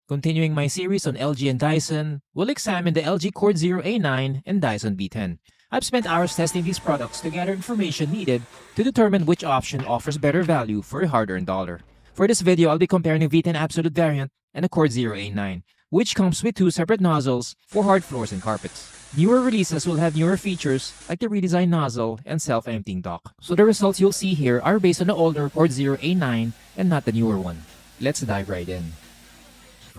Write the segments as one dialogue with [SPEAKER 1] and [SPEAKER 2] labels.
[SPEAKER 1] Continuing my series on LG and Dyson, we'll examine the LG CordZero A9 and Dyson V10. I've spent hours testing these products to gather information needed to determine which option offers better value for a hard-earned dollar. For this video, I'll be comparing the V10 Absolute variant and the CordZero A9, which comes with two separate nozzles for hard floors and carpets. Newer releases will have newer features like the redesigned nozzle and self-emptying dock. So the results you'll see here are based on the older CordZero A9 and not the newer one. Let's dive right in.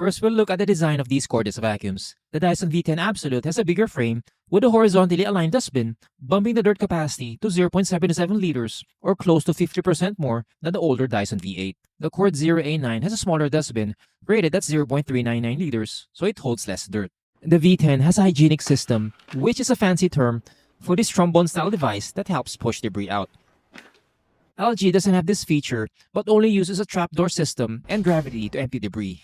[SPEAKER 1] First, we'll look at the design of these cordless vacuums. The Dyson V10 Absolute has a bigger frame with a horizontally aligned dustbin, bumping the dirt capacity to 0.77 liters or close to 50% more than the older Dyson V8. The CordZero A9 has a smaller dustbin rated at 0.399 liters, so it holds less dirt. The V10 has a hygienic system, which is a fancy term for this trombone-style device that helps push debris out. LG doesn't have this feature, but only uses a trapdoor system and gravity to empty debris.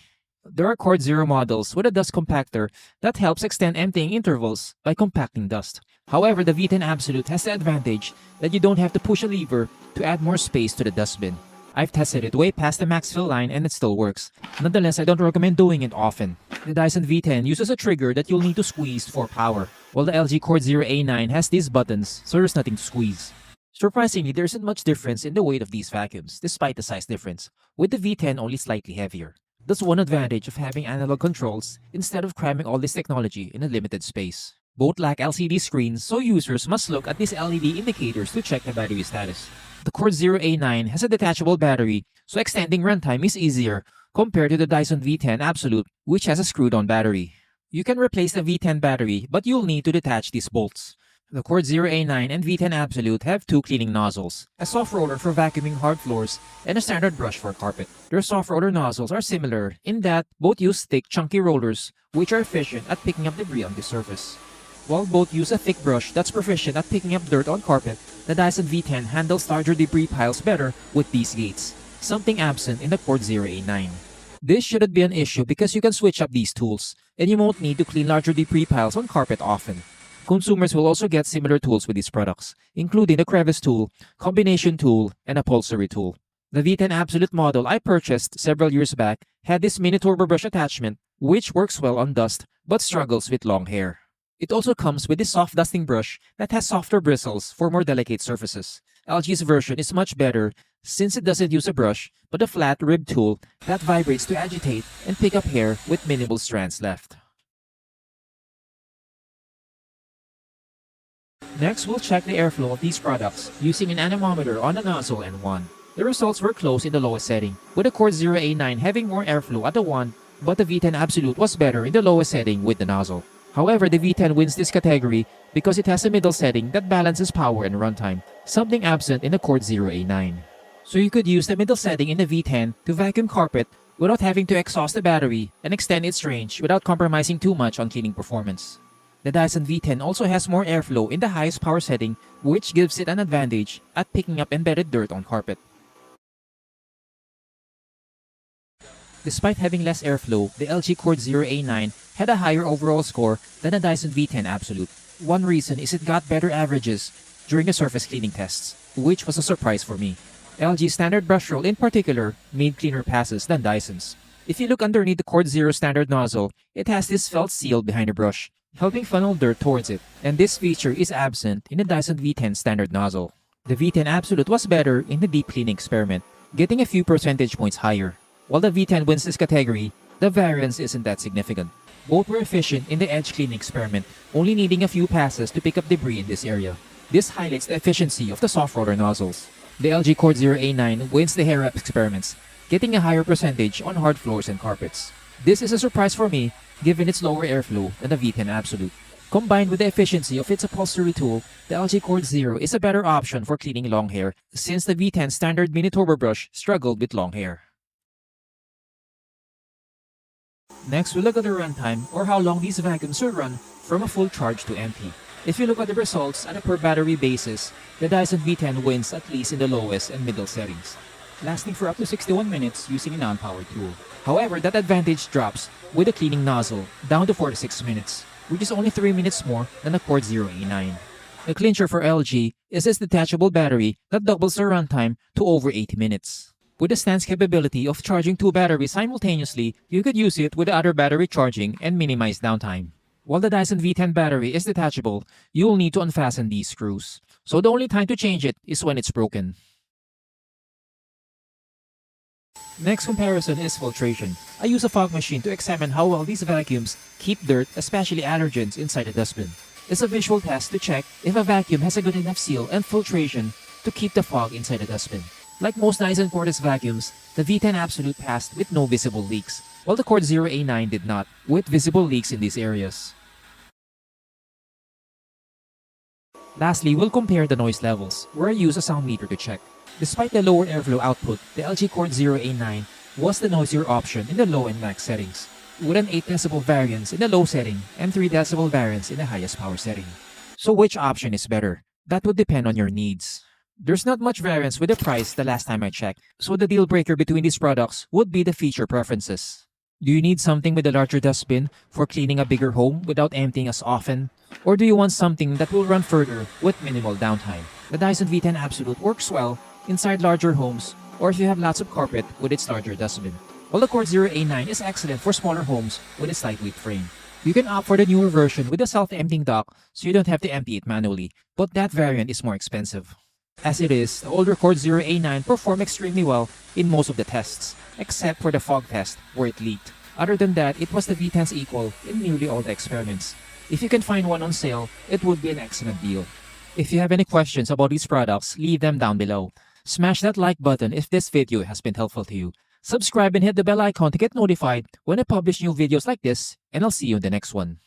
[SPEAKER 1] There are CordZero models with a dust compactor that helps extend emptying intervals by compacting dust. However, the V10 Absolute has the advantage that you don't have to push a lever to add more space to the dustbin. I've tested it way past the max fill line and it still works. Nonetheless, I don't recommend doing it often. The Dyson V10 uses a trigger that you'll need to squeeze for power, while the LG CordZero A9 has these buttons, so there's nothing to squeeze. Surprisingly, there isn't much difference in the weight of these vacuums, despite the size difference, with the V10 only slightly heavier. That's one advantage of having analog controls instead of cramming all this technology in a limited space. Both lack LCD screens, so users must look at these LED indicators to check the battery status. The CordZero A9 has a detachable battery, so extending runtime is easier compared to the Dyson V10 Absolute, which has a screwed-on battery. You can replace the V10 battery, but you'll need to detach these bolts. The CordZero A9 and V10 Absolute have two cleaning nozzles, a soft roller for vacuuming hard floors, and a standard brush for carpet. Their soft roller nozzles are similar in that both use thick, chunky rollers, which are efficient at picking up debris on the surface. While both use a thick brush that's proficient at picking up dirt on carpet, the Dyson V10 handles larger debris piles better with these gates, something absent in the CordZero A9. This shouldn't be an issue because you can switch up these tools, and you won't need to clean larger debris piles on carpet often. Consumers will also get similar tools with these products, including the crevice tool, combination tool, and upholstery tool. The V10 Absolute model I purchased several years back had this mini turbo brush attachment, which works well on dust but struggles with long hair. It also comes with this soft dusting brush that has softer bristles for more delicate surfaces. LG's version is much better since it doesn't use a brush but a flat rib tool that vibrates to agitate and pick up hair with minimal strands left. Next, we'll check the airflow of these products using an anemometer on the nozzle and wand. The results were close in the lowest setting, with the CordZero A9 having more airflow at the wand, but the V10 Absolute was better in the lowest setting with the nozzle. However, the V10 wins this category because it has a middle setting that balances power and runtime, something absent in the CordZero A9. So you could use the middle setting in the V10 to vacuum carpet without having to exhaust the battery and extend its range without compromising too much on cleaning performance. The Dyson V10 also has more airflow in the highest power setting, which gives it an advantage at picking up embedded dirt on carpet. Despite having less airflow, the LG CordZero A9 had a higher overall score than the Dyson V10 Absolute. One reason is it got better averages during the surface cleaning tests, which was a surprise for me. LG's standard brush roll in particular made cleaner passes than Dyson's. If you look underneath the CordZero standard nozzle, it has this felt seal behind the brush, helping funnel dirt towards it, and this feature is absent in the Dyson V10 standard nozzle. The V10 Absolute was better in the deep cleaning experiment, getting a few percentage points higher. While the V10 wins this category, the variance isn't that significant. Both were efficient in the edge cleaning experiment, only needing a few passes to pick up debris in this area. This highlights the efficiency of the soft roller nozzles. The LG CordZero A9 wins the hair wrap experiments, getting a higher percentage on hard floors and carpets. This is a surprise for me, given its lower airflow than the V10 Absolute. Combined with the efficiency of its upholstery tool, the LG CordZero is a better option for cleaning long hair, since the V10 standard mini turbo brush struggled with long hair. Next, we'll look at the runtime, or how long these vacuums will run from a full charge to empty. If you look at the results on a per battery basis, the Dyson V10 wins at least in the lowest and middle settings, lasting for up to 61 minutes using a non-powered tool. However, that advantage drops with a cleaning nozzle down to 46 minutes, which is only 3 minutes more than the CordZero A9. The clincher for LG is its detachable battery that doubles the runtime to over 80 minutes. With the stance capability of charging two batteries simultaneously, you could use it with the other battery charging and minimize downtime. While the Dyson V10 battery is detachable, you'll need to unfasten these screws. So the only time to change it is when it's broken. Next comparison is filtration. I use a fog machine to examine how well these vacuums keep dirt, especially allergens, inside the dustbin. It's a visual test to check if a vacuum has a good enough seal and filtration to keep the fog inside the dustbin. Like most Dyson cordless vacuums, the V10 Absolute passed with no visible leaks, while the CordZero A9 did not, with visible leaks in these areas. Lastly, we'll compare the noise levels, where I use a sound meter to check. Despite the lower airflow output, the LG CordZero A9 was the noisier option in the low and max settings, with an 8 decibel variance in the low setting and 3 decibel variance in the highest power setting. So which option is better? That would depend on your needs. There's not much variance with the price the last time I checked, so the deal breaker between these products would be the feature preferences. Do you need something with a larger dustbin for cleaning a bigger home without emptying as often? Or do you want something that will run further with minimal downtime? The Dyson V10 Absolute works well inside larger homes or if you have lots of carpet with its larger dustbin. While the CordZero A9 is excellent for smaller homes with its lightweight frame. You can opt for the newer version with a self-emptying dock so you don't have to empty it manually, but that variant is more expensive. As it is, the older CordZero A9 performed extremely well in most of the tests, except for the fog test where it leaked. Other than that, it was the V10's equal in nearly all the experiments. If you can find one on sale, it would be an excellent deal. If you have any questions about these products, leave them down below. Smash that like button if this video has been helpful to you. Subscribe and hit the bell icon to get notified when I publish new videos like this, and I'll see you in the next one.